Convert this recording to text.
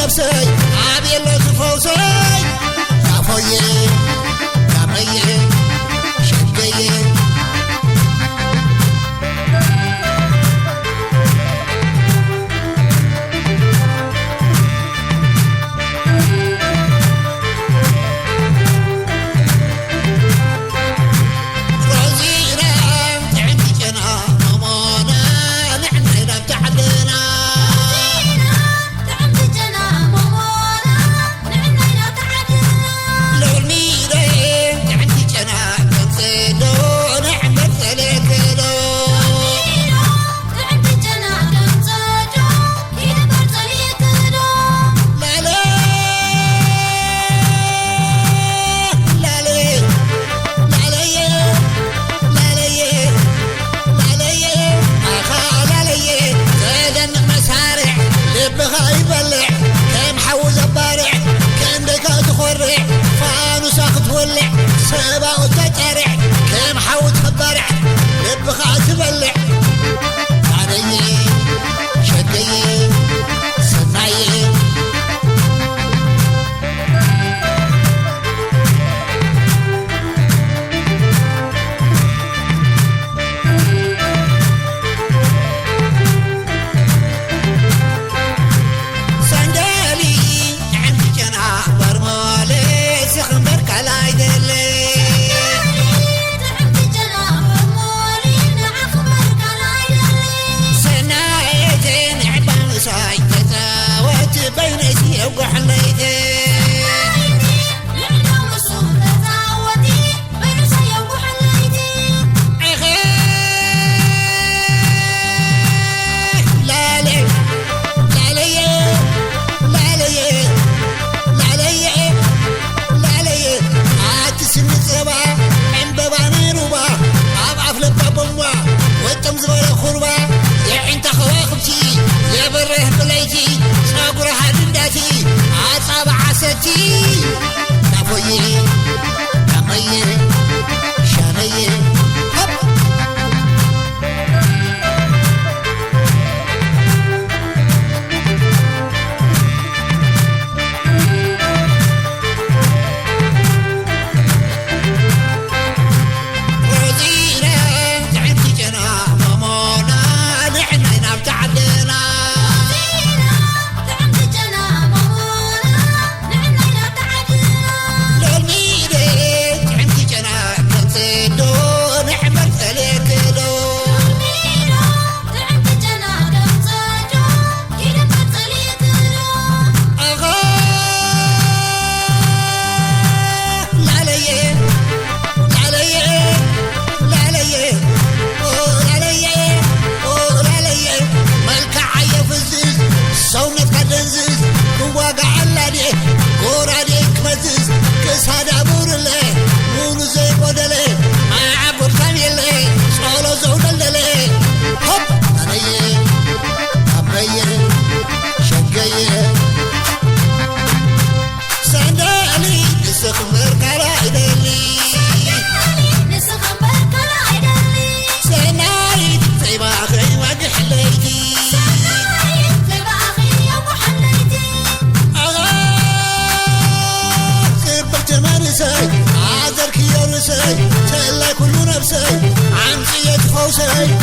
نفسي عابي اللي تفوسي يا فوي يا مي شقي سبا وتترع كم حاوت خبرع ربخا تبلع علي شدي سمعي سندالي عندي جناح برمالي سخن بركة يدلي بينتي وقحليتي لعنة وصوم تزاودي بين سي وقحليتي اخي لا لي لا لي لا لي لا لي لا لي عاتسم الزبا من باباني روبا اضعف لبابا وانتم زبا خربا يا انت خواخبتي يا بره بليتي ساقرها دنداتي عصاب عساتي نافوي نمي شامي me فوسي عمزية فوسي